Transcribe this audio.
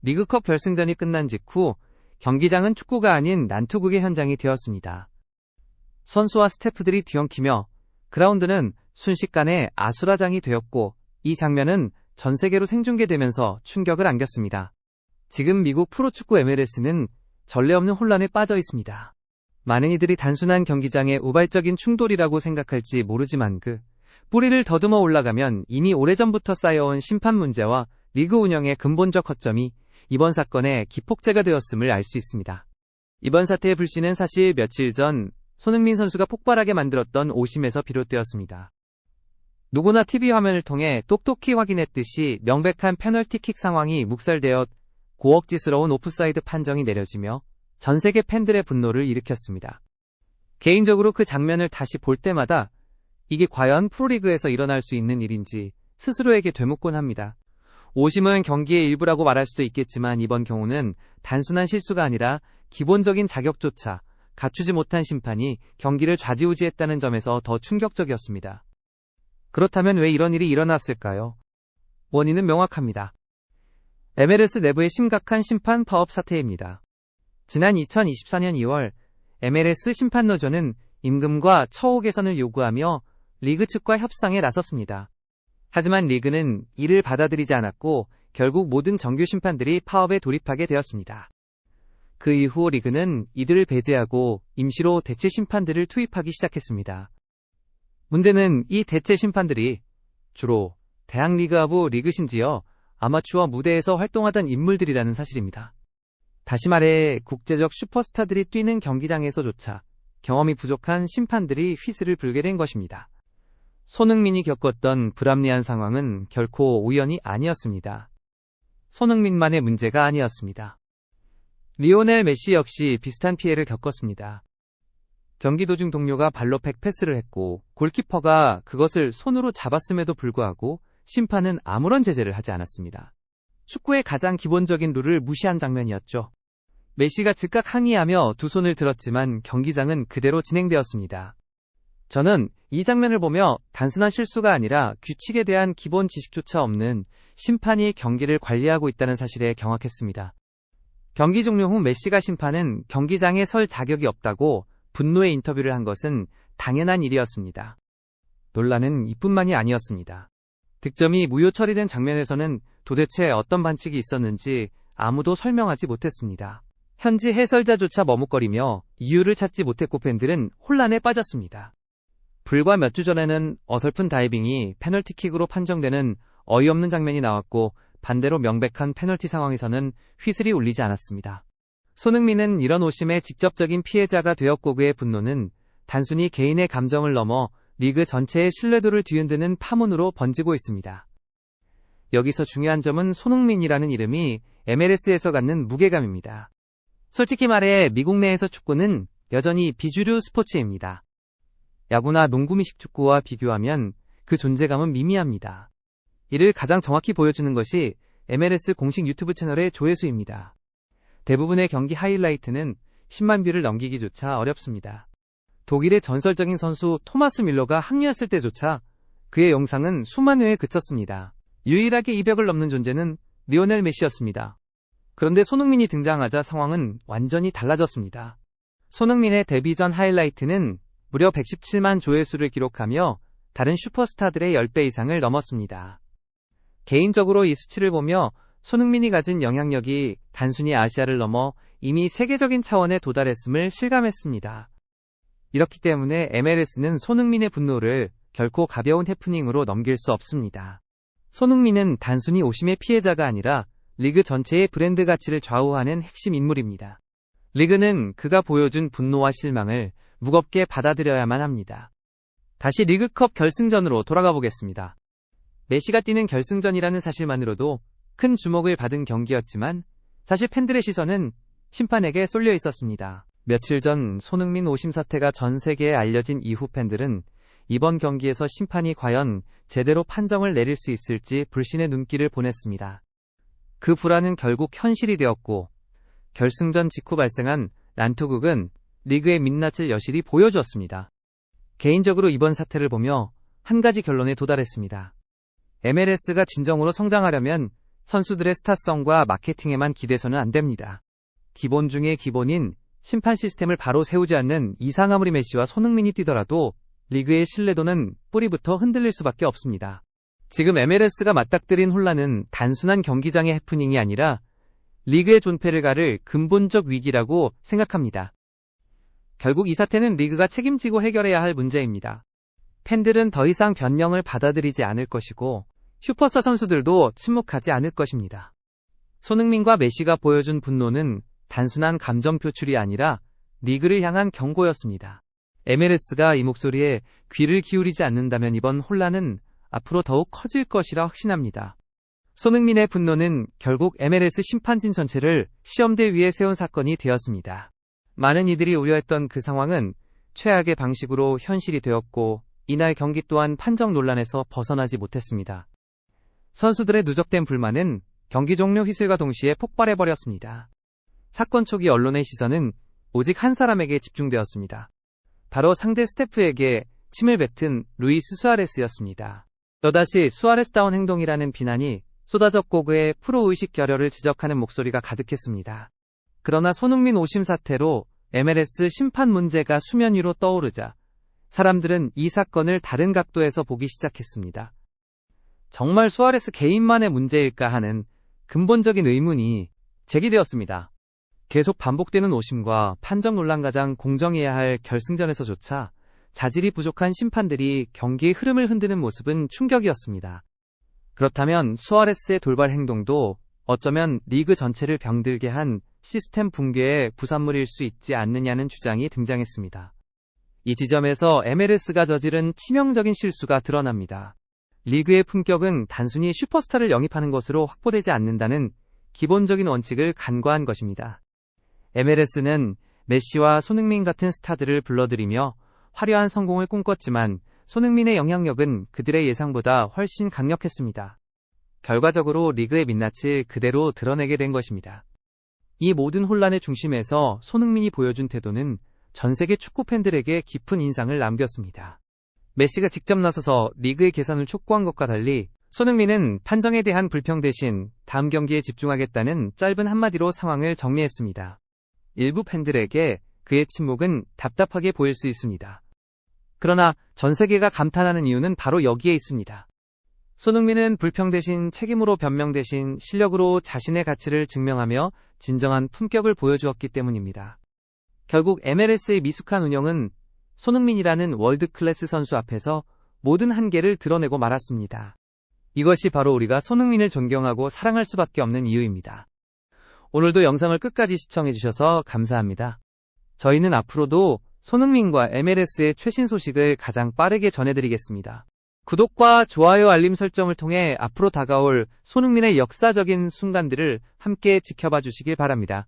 리그컵 결승전이 끝난 직후 경기장은 축구가 아닌 난투극의 현장이 되었습니다. 선수와 스태프들이 뒤엉키며 그라운드는 순식간에 아수라장이 되었고 이 장면은 전 세계로 생중계되면서 충격을 안겼습니다. 지금 미국 프로축구 MLS는 전례 없는 혼란에 빠져 있습니다. 많은 이들이 단순한 경기장의 우발적인 충돌이라고 생각할지 모르지만 그 뿌리를 더듬어 올라가면 이미 오래전부터 쌓여온 심판 문제와 리그 운영의 근본적 허점이 이번 사건의 기폭제가 되었음을 알 수 있습니다. 이번 사태의 불씨는 사실 며칠 전 손흥민 선수가 폭발하게 만들었던 오심에서 비롯되었습니다. 누구나 TV 화면을 통해 똑똑히 확인했듯이 명백한 페널티킥 상황이 묵살되어 고억지스러운 오프사이드 판정이 내려지며 전 세계 팬들의 분노를 일으켰습니다. 개인적으로 그 장면을 다시 볼 때마다 이게 과연 프로리그에서 일어날 수 있는 일인지 스스로에게 되묻곤 합니다. 오심은 경기의 일부라고 말할 수도 있겠지만 이번 경우는 단순한 실수가 아니라 기본적인 자격조차 갖추지 못한 심판이 경기를 좌지우지했다는 점에서 더 충격적이었습니다. 그렇다면 왜 이런 일이 일어났을까요? 원인은 명확합니다. MLS 내부의 심각한 심판 파업 사태입니다. 지난 2024년 2월 MLS 심판노조는 임금과 처우 개선을 요구하며 리그 측과 협상에 나섰습니다. 하지만 리그는 이를 받아들이지 않았고 결국 모든 정규 심판들이 파업에 돌입하게 되었습니다. 그 이후 리그는 이들을 배제하고 임시로 대체 심판들을 투입하기 시작했습니다. 문제는 이 대체 심판들이 주로 대학리그하고 리그 심지어 아마추어 무대에서 활동하던 인물들이라는 사실입니다. 다시 말해 국제적 슈퍼스타들이 뛰는 경기장에서조차 경험이 부족한 심판들이 휘슬을 불게 된 것입니다. 손흥민이 겪었던 불합리한 상황은 결코 우연이 아니었습니다. 손흥민만의 문제가 아니었습니다. 리오넬 메시 역시 비슷한 피해를 겪었습니다. 경기 도중 동료가 발로 백패스를 했고 골키퍼가 그것을 손으로 잡았음에도 불구하고 심판은 아무런 제재를 하지 않았습니다. 축구의 가장 기본적인 룰을 무시한 장면이었죠. 메시가 즉각 항의하며 두 손을 들었지만 경기장은 그대로 진행되었습니다. 저는 이 장면을 보며 단순한 실수가 아니라 규칙에 대한 기본 지식조차 없는 심판이 경기를 관리하고 있다는 사실에 경악했습니다. 경기 종료 후 메시가 심판은 경기장에 설 자격이 없다고 분노의 인터뷰를 한 것은 당연한 일이었습니다. 논란은 이뿐만이 아니었습니다. 득점이 무효 처리된 장면에서는 도대체 어떤 반칙이 있었는지 아무도 설명하지 못했습니다. 현지 해설자조차 머뭇거리며 이유를 찾지 못했고 팬들은 혼란에 빠졌습니다. 불과 몇 주 전에는 어설픈 다이빙이 페널티킥으로 판정되는 어이없는 장면이 나왔고 반대로 명백한 페널티 상황에서는 휘슬이 울리지 않았습니다. 손흥민은 이런 오심의 직접적인 피해자가 되었고 그의 분노는 단순히 개인의 감정을 넘어 리그 전체의 신뢰도를 뒤흔드는 파문으로 번지고 있습니다. 여기서 중요한 점은 손흥민이라는 이름이 MLS에서 갖는 무게감입니다. 솔직히 말해 미국 내에서 축구는 여전히 비주류 스포츠입니다. 야구나 농구 미식 축구와 비교하면 그 존재감은 미미합니다. 이를 가장 정확히 보여주는 것이 MLS 공식 유튜브 채널의 조회수입니다. 대부분의 경기 하이라이트는 10만 뷰를 넘기기조차 어렵습니다. 독일의 전설적인 선수 토마스 밀러가 합류했을 때조차 그의 영상은 수만 회에 그쳤습니다. 유일하게 200을 넘는 존재는 리오넬 메시였습니다. 그런데 손흥민이 등장하자 상황은 완전히 달라졌습니다. 손흥민의 데뷔 전 하이라이트는 무려 117만 조회수를 기록하며 다른 슈퍼스타들의 10배 이상을 넘었습니다. 개인적으로 이 수치를 보며 손흥민이 가진 영향력이 단순히 아시아를 넘어 이미 세계적인 차원에 도달했음을 실감했습니다. 이렇기 때문에 MLS는 손흥민의 분노를 결코 가벼운 해프닝으로 넘길 수 없습니다. 손흥민은 단순히 오심의 피해자가 아니라 리그 전체의 브랜드 가치를 좌우하는 핵심 인물입니다. 리그는 그가 보여준 분노와 실망을 무겁게 받아들여야만 합니다. 다시 리그컵 결승전으로 돌아가 보겠습니다. 메시가 뛰는 결승전이라는 사실만으로도 큰 주목을 받은 경기였지만 사실 팬들의 시선은 심판에게 쏠려 있었습니다. 며칠 전 손흥민 오심 사태가 전 세계에 알려진 이후 팬들은 이번 경기에서 심판이 과연 제대로 판정을 내릴 수 있을지 불신의 눈길을 보냈습니다. 그 불안은 결국 현실이 되었고 결승전 직후 발생한 난투극은 리그의 민낯을 여실히 보여주었습니다. 개인적으로 이번 사태를 보며 한 가지 결론에 도달했습니다. MLS가 진정으로 성장하려면 선수들의 스타성과 마케팅에만 기대서는 안 됩니다. 기본 중의 기본인 심판 시스템을 바로 세우지 않는 이상 아무리 메시와 손흥민이 뛰더라도 리그의 신뢰도는 뿌리부터 흔들릴 수밖에 없습니다. 지금 MLS가 맞닥뜨린 혼란은 단순한 경기장의 해프닝이 아니라 리그의 존폐를 가를 근본적 위기라고 생각합니다. 결국 이 사태는 리그가 책임지고 해결해야 할 문제입니다. 팬들은 더 이상 변명을 받아들이지 않을 것이고 슈퍼스타 선수들도 침묵하지 않을 것입니다. 손흥민과 메시가 보여준 분노는 단순한 감정 표출이 아니라 리그를 향한 경고였습니다. MLS가 이 목소리에 귀를 기울이지 않는다면 이번 혼란은 앞으로 더욱 커질 것이라 확신합니다. 손흥민의 분노는 결국 MLS 심판진 전체를 시험대 위에 세운 사건이 되었습니다. 많은 이들이 우려했던 그 상황은 최악의 방식으로 현실이 되었고 이날 경기 또한 판정 논란에서 벗어나지 못했습니다. 선수들의 누적된 불만은 경기 종료 휘슬과 동시에 폭발해버렸습니다. 사건 초기 언론의 시선은 오직 한 사람에게 집중되었습니다. 바로 상대 스태프에게 침을 뱉은 루이스 수아레스였습니다. 또다시 수아레스다운 행동이라는 비난이 쏟아졌고 그의 프로의식 결여를 지적하는 목소리가 가득했습니다. 그러나 손흥민 오심 사태로 MLS 심판 문제가 수면 위로 떠오르자 사람들은 이 사건을 다른 각도에서 보기 시작했습니다. 정말 수아레스 개인만의 문제일까 하는 근본적인 의문이 제기되었습니다. 계속 반복되는 오심과 판정 논란 가장 공정해야 할 결승전에서조차 자질이 부족한 심판들이 경기의 흐름을 흔드는 모습은 충격이었습니다. 그렇다면 수아레스의 돌발 행동도 어쩌면 리그 전체를 병들게 한 시스템 붕괴의 부산물일 수 있지 않느냐는 주장이 등장했습니다. 이 지점에서 MLS가 저지른 치명적인 실수가 드러납니다. 리그의 품격은 단순히 슈퍼스타를 영입하는 것으로 확보되지 않는다는 기본적인 원칙을 간과한 것입니다. MLS는 메시와 손흥민 같은 스타들을 불러들이며 화려한 성공을 꿈꿨지만 손흥민의 영향력은 그들의 예상보다 훨씬 강력했습니다. 결과적으로 리그의 민낯을 그대로 드러내게 된 것입니다. 이 모든 혼란의 중심에서 손흥민이 보여준 태도는 전 세계 축구 팬들에게 깊은 인상을 남겼습니다. 메시가 직접 나서서 리그의 개선을 촉구한 것과 달리 손흥민은 판정에 대한 불평 대신 다음 경기에 집중하겠다는 짧은 한마디로 상황을 정리했습니다. 일부 팬들에게 그의 침묵은 답답하게 보일 수 있습니다. 그러나 전 세계가 감탄하는 이유는 바로 여기에 있습니다. 손흥민은 불평 대신 책임으로 변명 대신 실력으로 자신의 가치를 증명하며 진정한 품격을 보여주었기 때문입니다. 결국 MLS의 미숙한 운영은 손흥민이라는 월드클래스 선수 앞에서 모든 한계를 드러내고 말았습니다. 이것이 바로 우리가 손흥민을 존경하고 사랑할 수밖에 없는 이유입니다. 오늘도 영상을 끝까지 시청해주셔서 감사합니다. 저희는 앞으로도 손흥민과 MLS의 최신 소식을 가장 빠르게 전해드리겠습니다. 구독과 좋아요 알림 설정을 통해 앞으로 다가올 손흥민의 역사적인 순간들을 함께 지켜봐 주시길 바랍니다.